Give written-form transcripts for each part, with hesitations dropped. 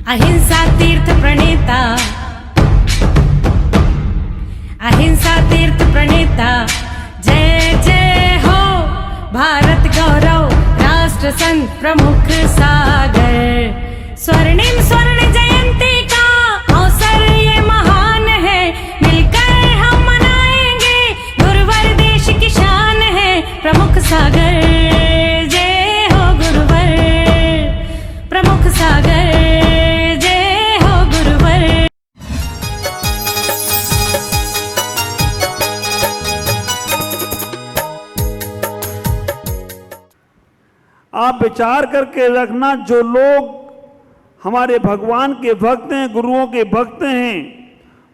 अहिंसा तीर्थ प्रणेता, अहिंसा तीर्थ प्रणेता, जय जय हो भारत गौरव राष्ट्र संत प्रमुख सागर। स्वर्णिम स्वर्ण जयंती का अवसर ये महान है, मिलकर हम मनाएंगे गुरुवर देश की शान है प्रमुख सागर। जय हो गुरुवर प्रमुख सागर, जय हो गुरुवर। आप विचार करके रखना, जो लोग हमारे भगवान के भक्त हैं, गुरुओं के भक्त हैं,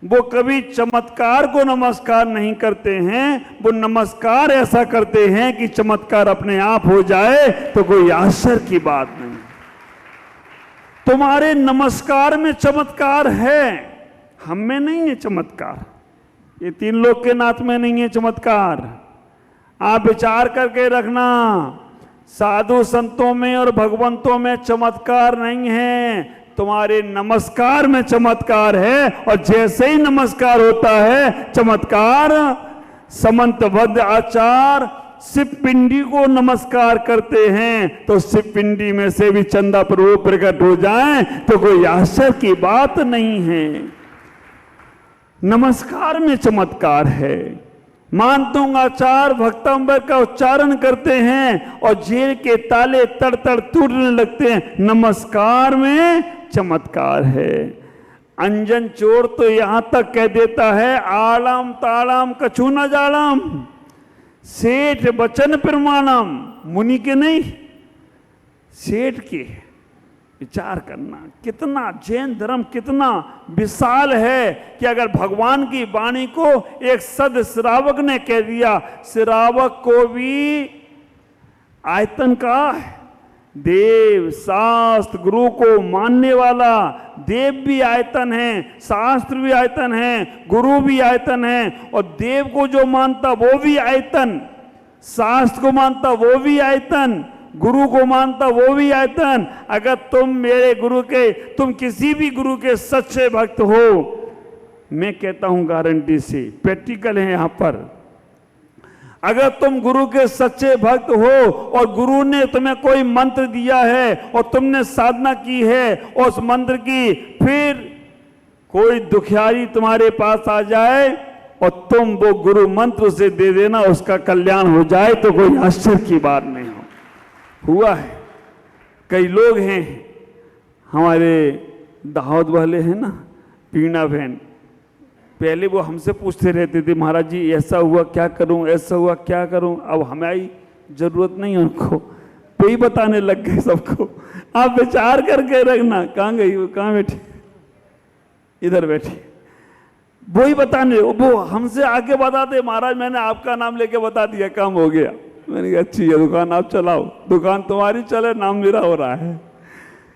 वो कभी चमत्कार को नमस्कार नहीं करते हैं। वो नमस्कार ऐसा करते हैं कि चमत्कार अपने आप हो जाए तो कोई आश्चर्य की बात नहीं। तुम्हारे नमस्कार में चमत्कार है, हम में नहीं है चमत्कार। ये तीन लोग के नाथ में नहीं है चमत्कार। आप विचार करके रखना, साधु संतों में और भगवंतों में चमत्कार नहीं है, तुम्हारे नमस्कार में चमत्कार है। और जैसे ही नमस्कार होता है चमत्कार। समंतबद्ध आचार शिव पिंडी को नमस्कार करते हैं तो शिव पिंडी में से भी चंदा प्रभु प्रकट हो जाए तो कोई आश्चर्य की बात नहीं है। नमस्कार में चमत्कार है। मानतोंगाचार भक्तांबर का उच्चारण करते हैं और जेल के ताले तड़ तड़ टूटने लगते हैं, नमस्कार में चमत्कार है। अंजन चोर तो यहां तक कह देता है, आलम तालम कछु न जालम, सेठ बचन प्रमाणम। मुनि के नहीं, सेठ के। विचार करना कितना जैन धर्म कितना विशाल है कि अगर भगवान की वाणी को एक सद श्रावक ने कह दिया, श्रावक को भी आयतन का देव शास्त्र गुरु को मानने वाला, देव भी आयतन है, शास्त्र भी आयतन है, गुरु भी आयतन है। और देव को जो मानता वो भी आयतन, शास्त्र को मानता वो भी आयतन, गुरु को मानता वो भी आयतन। अगर तुम मेरे गुरु के, तुम किसी भी गुरु के सच्चे भक्त हो, मैं कहता हूं गारंटी से, प्रैक्टिकल है यहां पर, अगर तुम गुरु के सच्चे भक्त हो और गुरु ने तुम्हें कोई मंत्र दिया है और तुमने साधना की है और उस मंत्र की, फिर कोई दुखियारी तुम्हारे पास आ जाए और तुम वो गुरु मंत्र उसे दे देना, उसका कल्याण हो जाए तो कोई आश्चर्य की बात नहीं हो। हुआ है। कई लोग हैं हमारे दाऊद वाले हैं ना, पीना बहन, पहले वो हमसे पूछते रहते थे, महाराज जी ऐसा हुआ क्या करूं, ऐसा हुआ क्या करूं। अब हमारी जरूरत नहीं है उनको, तो ही बताने लग गए सबको। आप विचार करके रखना, कहाँ गई वो, कहाँ बैठी, इधर बैठी, वो ही बताने, वो हमसे आके बताते, महाराज मैंने आपका नाम लेके बता दिया, काम हो गया। मैंने कहा अच्छी है, दुकान आप चलाओ, दुकान तुम्हारी चले, नाम मेरा हो रहा है।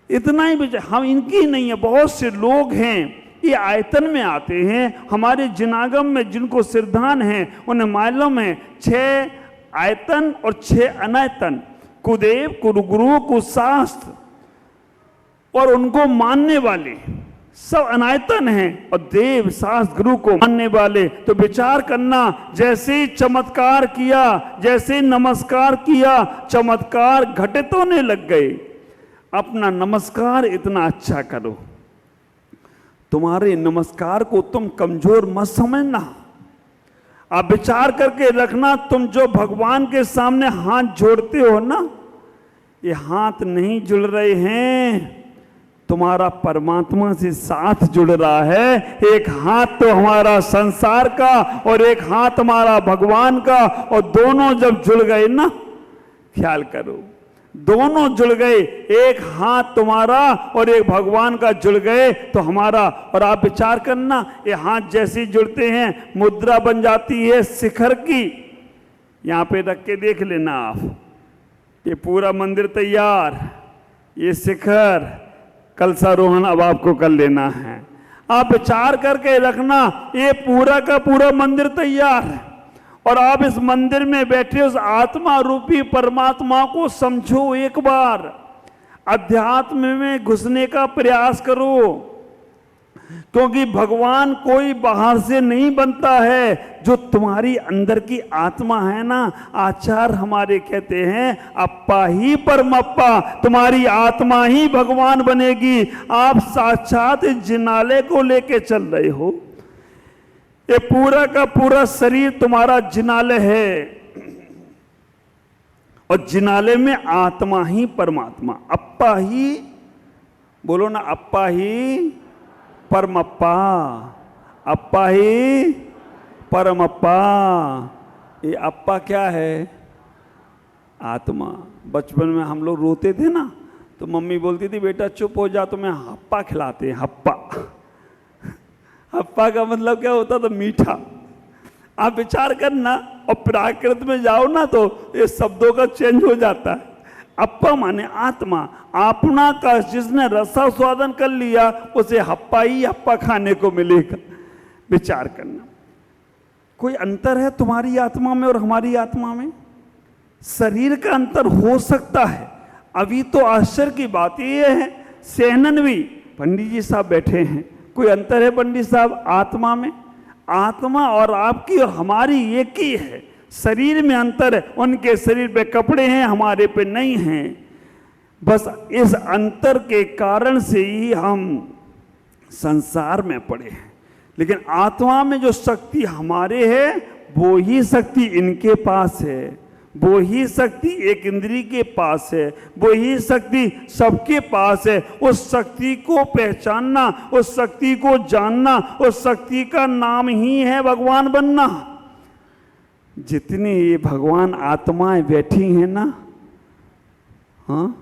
इतना ही बेचा, हम इनकी नहीं है। बहुत से लोग हैं ये आयतन में आते हैं, हमारे जिनागम में जिनको सिरधान है उन्हें मालूम है 6 आयतन और 6 अनायतन, कुदेव कुरुगुरु कुशास्त्र, और उनको मानने वाले सब अनायतन हैं और देव शास्त्र गुरु को मानने वाले। तो विचार करना, जैसे ही चमत्कार किया, जैसे नमस्कार किया, चमत्कार घटित होने लग गए। अपना नमस्कार इतना अच्छा करो, तुम्हारे नमस्कार को तुम कमजोर मत समझना। आप विचार करके रखना, तुम जो भगवान के सामने हाथ जोड़ते हो ना, ये हाथ नहीं जुड़ रहे हैं, तुम्हारा परमात्मा से साथ जुड़ रहा है। एक हाथ तो हमारा संसार का और एक हाथ हमारा भगवान का, और दोनों जब जुड़ गए ना, ख्याल करो, दोनों जुड़ गए, एक हाथ तुम्हारा और एक भगवान का जुड़ गए तो हमारा। और आप विचार करना, ये हाथ जैसे जुड़ते हैं मुद्रा बन जाती है शिखर की। यहाँ पे रख के देख लेना आप, ये पूरा मंदिर तैयार, ये शिखर, कलशारोहण अब आपको कर लेना है। आप विचार करके रखना, ये पूरा का पूरा मंदिर तैयार है और आप इस मंदिर में बैठे उस आत्मा रूपी परमात्मा को समझो एक बार। अध्यात्म में घुसने का प्रयास करो, क्योंकि भगवान कोई बाहर से नहीं बनता है, जो तुम्हारी अंदर की आत्मा है ना। आचार्य हमारे कहते हैं अप्पा ही परमप्पा, तुम्हारी आत्मा ही भगवान बनेगी। आप साक्षात जिनालय को लेके चल रहे हो, ये पूरा का पूरा शरीर तुम्हारा जिनालय है, और जिनालय में आत्मा ही परमात्मा, अप्पा ही, बोलो ना, अप्पा ही परमप्पा, अप्पा ही परमप्पा। ये अप्पा क्या है? आत्मा। बचपन में हम लोग रोते थे ना, तो मम्मी बोलती थी बेटा चुप हो जा, तो मैं हप्पा खिलाते हैं। हप्पा, हप्पा का मतलब क्या होता था? मीठा। आप विचार करना, और प्राकृत में जाओ ना तो ये शब्दों का चेंज हो जाता है। अप्पा माने आत्मा, अपना का जिसने रसा स्वादन कर लिया उसे हप्पा ही हप्पा खाने को मिलेगा। विचार करना, कोई अंतर है तुम्हारी आत्मा में और हमारी आत्मा में? शरीर का अंतर हो सकता है। अभी तो आश्चर्य की बात यह है, सहननवी पंडित जी साहब बैठे हैं, कोई अंतर है पंडित साहब आत्मा में? आत्मा और आपकी और हमारी एक ही है, शरीर में अंतर है। उनके शरीर पे कपड़े हैं, हमारे पे नहीं हैं। बस इस अंतर के कारण से ही हम संसार में पड़े हैं। लेकिन आत्मा में जो शक्ति हमारे है, वो ही शक्ति इनके पास है, वो ही शक्ति एक इंद्री के पास है, वो ही शक्ति सबके पास है। उस शक्ति को पहचानना, उस शक्ति को जानना, उस शक्ति का नाम ही है भगवान बनना। जितनी ये भगवान आत्माएं बैठी हैं ना, हाँ,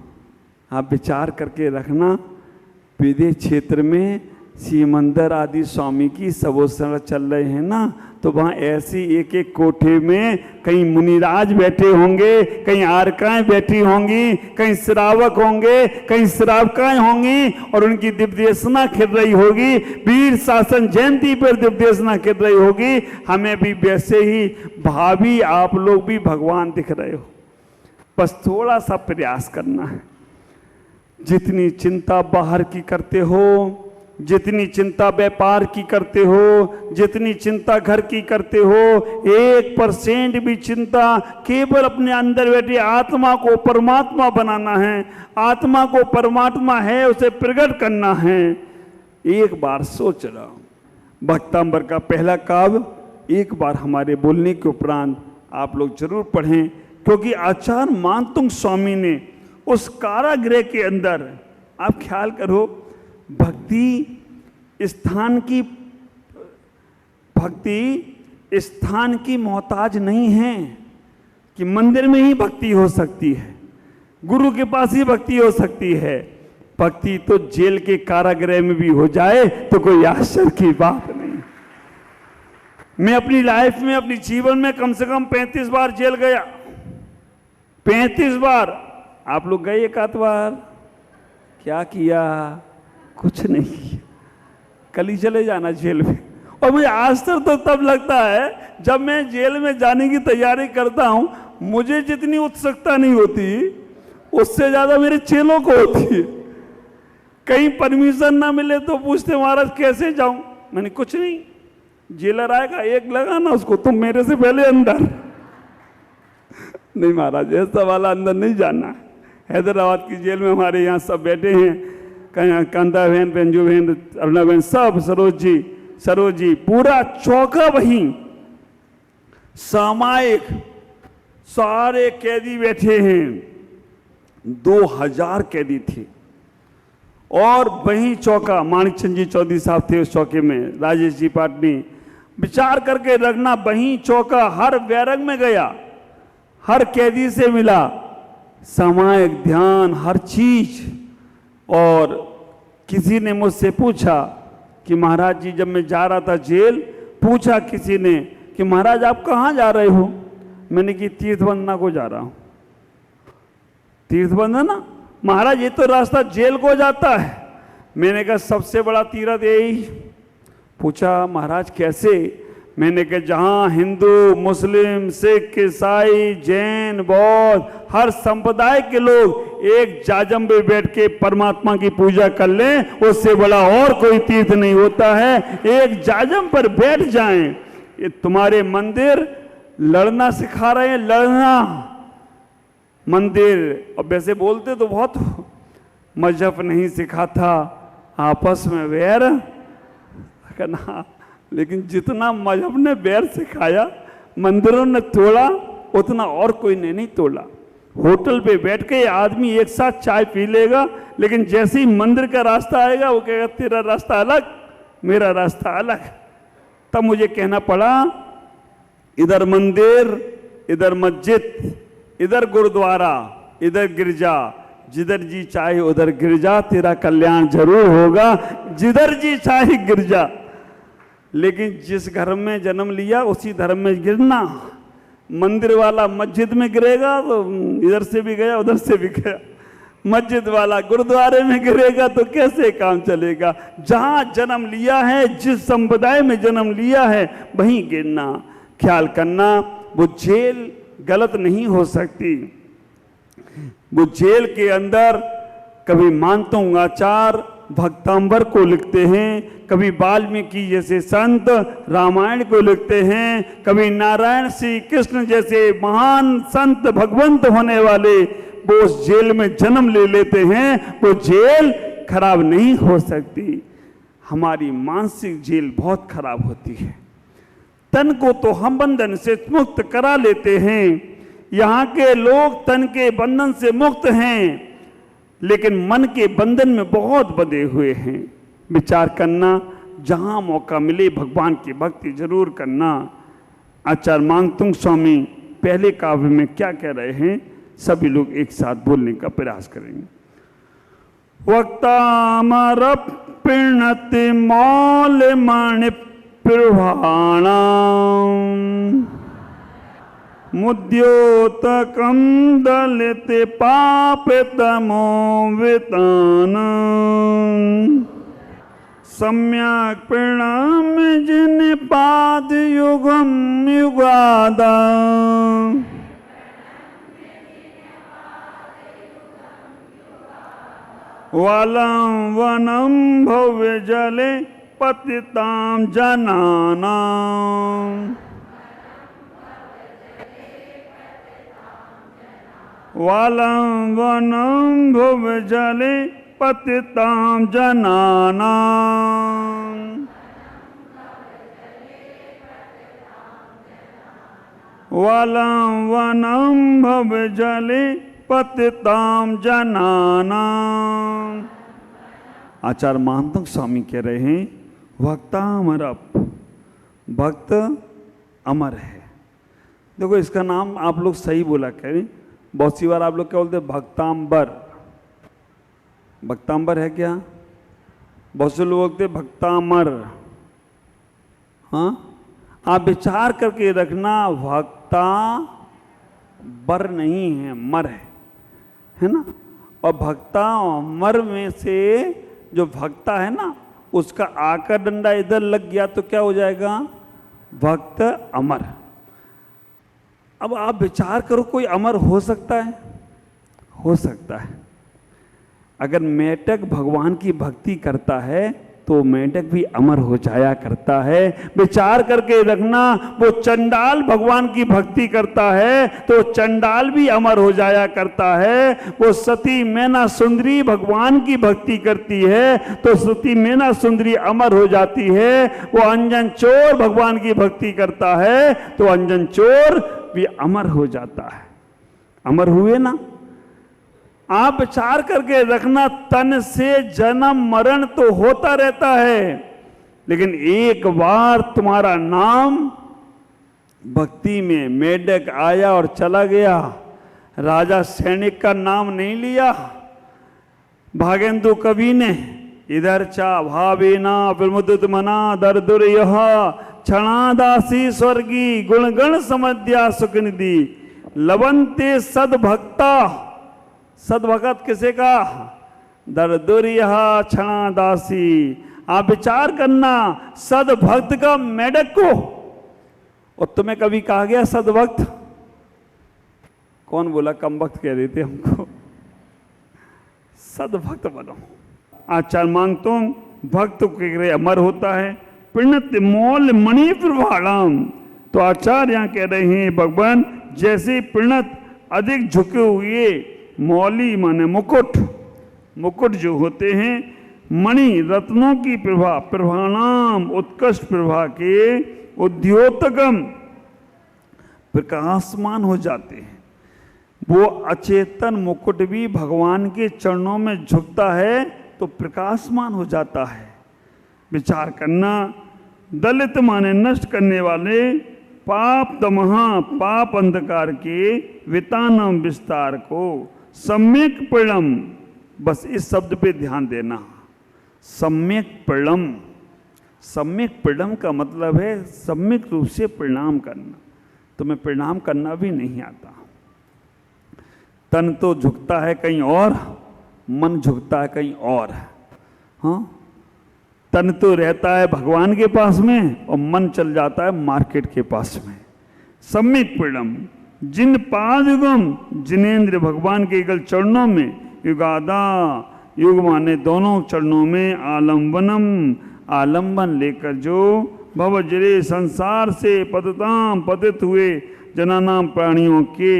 आप विचार करके रखना, विदेश क्षेत्र में सीमंदर आदि स्वामी की सबोत्सव चल रहे हैं ना, तो वहाँ ऐसी एक एक कोठे में कहीं मुनिराज बैठे होंगे, कहीं आरकाएं बैठी होंगी, कहीं श्रावक होंगे, कहीं श्रावकाएं होंगी, और उनकी दिव्यदेशना खिल रही होगी। वीर शासन जयंती पर दिव्यदेशना खिल रही होगी। हमें भी वैसे ही भाभी आप लोग भी भगवान दिख रहे हो। बस थोड़ा सा प्रयास करना है। जितनी चिंता बाहर की करते हो, जितनी चिंता व्यापार की करते हो, जितनी चिंता घर की करते हो, 1% भी चिंता केवल अपने अंदर बैठी आत्मा को परमात्मा बनाना है। आत्मा को परमात्मा है उसे प्रकट करना है। एक बार सोच रहा हूं, भक्तांबर का पहला काव्य एक बार हमारे बोलने के उपरांत आप लोग जरूर पढ़ें, क्योंकि आचार्य मानतुंग स्वामी ने उस कारागृह के अंदर, आप ख्याल करो, भक्ति स्थान की मोहताज नहीं है कि मंदिर में ही भक्ति हो सकती है, गुरु के पास ही भक्ति हो सकती है। भक्ति तो जेल के कारागृह में भी हो जाए तो कोई आश्चर्य की बात नहीं। मैं अपनी लाइफ में, अपनी जीवन में कम से कम 35 बार जेल गया। 35 बार। आप लोग गए एक आध बार? क्या किया? कुछ नहीं, कल ही चले जाना जेल में। और मुझे आश्चर्य तो तब लगता है जब मैं जेल में जाने की तैयारी करता हूं, मुझे जितनी उत्सुकता नहीं होती उससे ज्यादा मेरे चेलों को होती है। कहीं परमिशन ना मिले तो पूछते महाराज कैसे जाऊं? मैंने कुछ नहीं, जेलर आएगा एक लगाना उसको, तुम मेरे से पहले अंदर। नहीं महाराज, ऐसा वाला अंदर नहीं जाना। हैदराबाद की जेल में हमारे यहाँ सब बैठे हैं, कांता बहन, पेंजू बहन, अरुणा बहन, सब, सरोज जी, पूरा चौका वहीं सामायिक सारे कैदी बैठे हैं। 2000 कैदी थे, और वहीं चौका माणिक चंद जी चौधरी साहब थे उस चौके में, राजेश जी पाटनी। विचार करके रखना, वहीं चौका, हर बैरक में गया, हर कैदी से मिला, सामायिक ध्यान, हर चीज। और किसी ने मुझसे पूछा कि महाराज जी, जब मैं जा रहा था जेल, पूछा किसी ने कि महाराज आप कहाँ जा रहे हो? मैंने कि तीर्थ वंदना को जा रहा हूँ। तीर्थ वंदना? महाराज ये तो रास्ता जेल को जाता है। मैंने कहा सबसे बड़ा तीर्थ यही। पूछा महाराज कैसे? मैंने कहा जहां हिंदू, मुस्लिम, सिख, ईसाई, जैन, बौद्ध, हर संप्रदाय के लोग एक जाजम पे बैठ के परमात्मा की पूजा कर लें, उससे बड़ा और कोई तीर्थ नहीं होता है। एक जाजम पर बैठ जाएं। ये तुम्हारे मंदिर लड़ना सिखा रहे हैं, लड़ना मंदिर। और वैसे बोलते तो बहुत, मजहब नहीं सिखाता आपस में वैर करना, लेकिन जितना मजहब ने बैर सिखाया, मंदिरों ने तोड़ा, उतना और कोई ने नहीं तोड़ा। होटल पे बैठ के आदमी एक साथ चाय पी लेगा, लेकिन जैसे ही मंदिर का रास्ता आएगा वो कहेगा तेरा रास्ता अलग, मेरा रास्ता अलग। तब मुझे कहना पड़ा इधर मंदिर, इधर मस्जिद, इधर गुरुद्वारा, इधर गिरजा, जिधर जी चाहे उधर गिरजा, तेरा कल्याण जरूर होगा, जिधर जी चाहे गिरजा। लेकिन जिस घर में जन्म लिया उसी धर्म में गिरना। मंदिर वाला मस्जिद में गिरेगा तो इधर से भी गया उधर से भी गया, मस्जिद वाला गुरुद्वारे में गिरेगा तो कैसे काम चलेगा। जहां जन्म लिया है, जिस संप्रदाय में जन्म लिया है, वहीं गिरना। ख्याल करना, वो जेल गलत नहीं हो सकती। वो जेल के अंदर कभी मानतों आचार भक्तांबर को लिखते हैं, कभी वाल्मीकि जैसे संत रामायण को लिखते हैं, कभी नारायण श्री कृष्ण जैसे महान संत भगवंत होने वाले वो उस जेल में जन्म ले लेते हैं। वो जेल खराब नहीं हो सकती। हमारी मानसिक जेल बहुत खराब होती है। तन को तो हम बंधन से मुक्त करा लेते हैं। यहाँ के लोग तन के बंधन से मुक्त हैं, लेकिन मन के बंधन में बहुत बंधे हुए हैं। विचार करना, जहां मौका मिले भगवान की भक्ति जरूर करना। आचार्य मानतुंग स्वामी पहले काव्य में क्या कह रहे हैं, सभी लोग एक साथ बोलने का प्रयास करेंगे। वक्तामर प्रणति मौल मणि प्रभाणा मुद्योतकं दलिते पापितमो वितान सम्यक प्रणाम जिन पाद युगम युगादा वालं वनं भव्य जले पतितां जनानां वालं वनं भव्य जले पतितां जनानां वालं वनं भव्य जले पतितां जनानां। आचार्य मानतुंग स्वामी कह रहे हैं भक्तामर, भक्त अमर है। देखो इसका नाम आप लोग सही बोला करें। बहुत सी बार आप लोग क्या बोलते हैं भक्तांबर, भक्तांबर है क्या? बहुत से लोग बोलते हैं भक्तामर। हाँ, आप विचार करके रखना, भक्ता बर नहीं है, मर है ना। और भक्ता मर में से जो भक्ता है ना, उसका आकर डंडा इधर लग गया तो क्या हो जाएगा? भक्त अमर। अब आप विचार करो, कोई अमर हो सकता है? हो सकता है। अगर मेंढक भगवान की भक्ति करता है तो मेंढक भी अमर हो जाया करता है। विचार करके रखना, वो चंडाल भगवान की भक्ति करता है तो चंडाल भी अमर हो जाया करता है। वो सती मैना सुंदरी भगवान की भक्ति करती है तो सती मैना सुंदरी अमर हो जाती है। वो अंजन चोर भगवान की भक्ति करता है तो अंजन चोर भी अमर हो जाता है। अमर हुए ना। आप विचार करके रखना, तन से जन्म मरण तो होता रहता है, लेकिन एक बार तुम्हारा नाम भक्ति में मेढक आया और चला गया। राजा सैनिक का नाम नहीं लिया भागेंदु कवि ने। इधर चा भावेना प्रमुदित मना दर दुर यह क्षणादासी स्वर्गी गुणगण समध्या सुखनिधि लवंते सदभक्ता। सदभगत किसे का? दरदुरिया क्षणादासी। आप विचार करना, सदभक्त का मेढक को और तुम्हें कभी कहा गया सदभक्त? कौन बोला कम वक्त कह देते हमको? सदभक्त बनो। आचार्य मानतो भक्त के अमर होता है। प्रणत मौल मणि प्रभाणाम। तो आचार्य यहाँ कह रहे हैं भगवान जैसे प्रणत अधिक झुके हुए मौली माने मुकुट, मुकुट जो होते हैं मणि रत्नों की प्रभा, प्रभाणाम उत्कृष्ट प्रभा के उद्योतकम प्रकाशमान हो जाते हैं। वो अचेतन मुकुट भी भगवान के चरणों में झुकता है तो प्रकाशमान हो जाता है। विचार करना, दलित माने नष्ट करने वाले पाप तमहा पाप अंधकार के वितानम विस्तार को सम्यक परिणम, बस इस शब्द पे ध्यान देना, सम्यक परिणम। सम्यक परिणम का मतलब है सम्यक रूप से परिणाम करना। तुम्हें परिणाम करना भी नहीं आता। तन तो झुकता है कहीं और, मन झुकता है कहीं और। हाँ, तन तो रहता है भगवान के पास में और मन चल जाता है मार्केट के पास में। सम्यक परिणम जिन पादयुगम जिनेन्द्र भगवान के युगल चरणों में, युगादा युग माने दोनों चरणों में आलम्बनम आलम्बन लेकर जो भवजरे संसार से पतिताम पतित हुए जनानाम प्राणियों के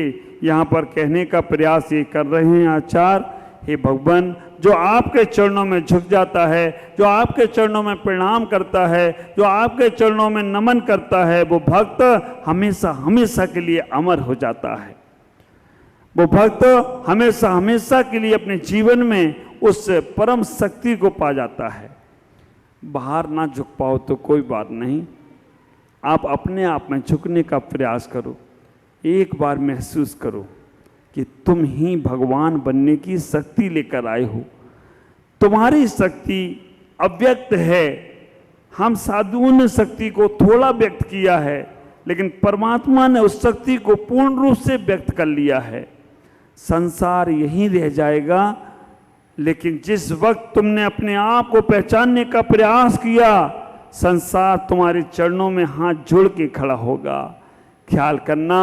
यहाँ पर कहने का प्रयास ये कर रहे हैं आचार्य। हे भगवान, जो आपके चरणों में झुक जाता है, जो आपके चरणों में प्रणाम करता है, जो आपके चरणों में नमन करता है, वो भक्त हमेशा हमेशा के लिए अमर हो जाता है। वो भक्त हमेशा हमेशा के लिए अपने जीवन में उस परम शक्ति को पा जाता है। बाहर ना झुक पाओ तो कोई बात नहीं, आप अपने आप में झुकने का प्रयास करो। एक बार महसूस करो कि तुम ही भगवान बनने की शक्ति लेकर आए हो। तुम्हारी शक्ति अव्यक्त है। हम साधुओं ने शक्ति को थोड़ा व्यक्त किया है, लेकिन परमात्मा ने उस शक्ति को पूर्ण रूप से व्यक्त कर लिया है। संसार यहीं रह जाएगा, लेकिन जिस वक्त तुमने अपने आप को पहचानने का प्रयास किया, संसार तुम्हारे चरणों में हाथ जोड़ के खड़ा होगा। ख्याल करना,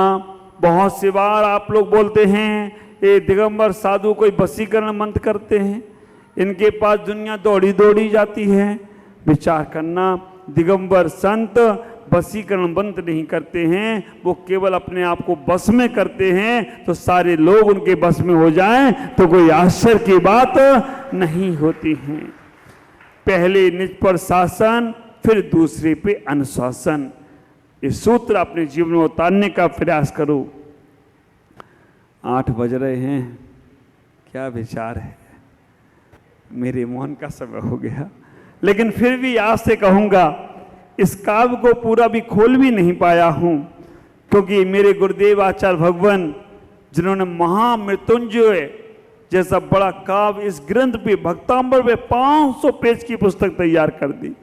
बहुत सी बार आप लोग बोलते हैं ये दिगंबर साधु कोई वशीकरण मंत्र करते हैं, इनके पास दुनिया दौड़ी दौड़ी जाती है। विचार करना, दिगंबर संत वशीकरण मंत्र नहीं करते हैं, वो केवल अपने आप को बस में करते हैं। तो सारे लोग उनके बस में हो जाएं तो कोई आश्चर्य की बात नहीं होती है। पहले निज पर शासन, फिर दूसरे पे अनुशासन। इस सूत्र अपने जीवन में उतारने का प्रयास करो। 8 बज रहे हैं, क्या विचार है? मेरे मौन का समय हो गया, लेकिन फिर भी आज से कहूँगा, इस काव्य को पूरा भी खोल भी नहीं पाया हूँ, क्योंकि मेरे गुरुदेव आचार्य भगवान जिन्होंने महामृत्युंजय जैसा बड़ा काव्य इस ग्रंथ पे भक्तांबर पे 500 पेज की पुस्तक तैयार कर दी।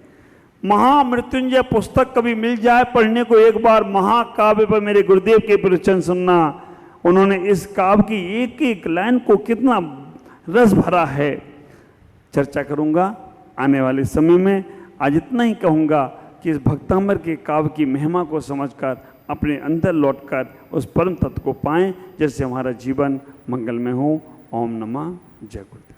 महामृत्युंजय पुस्तक कभी मिल जाए पढ़ने को, एक बार महाकाव्य पर मेरे गुरुदेव के प्रवचन सुनना। उन्होंने इस काव्य की एक एक लाइन को कितना रस भरा है, चर्चा करूंगा आने वाले समय में। आज इतना ही कहूंगा कि इस भक्तांबर के काव्य की महिमा को समझकर अपने अंदर लौटकर उस परम तत्व को पाएं, जिससे हमारा जीवन मंगलमय हो। ओम नमः जय गुरुदेव।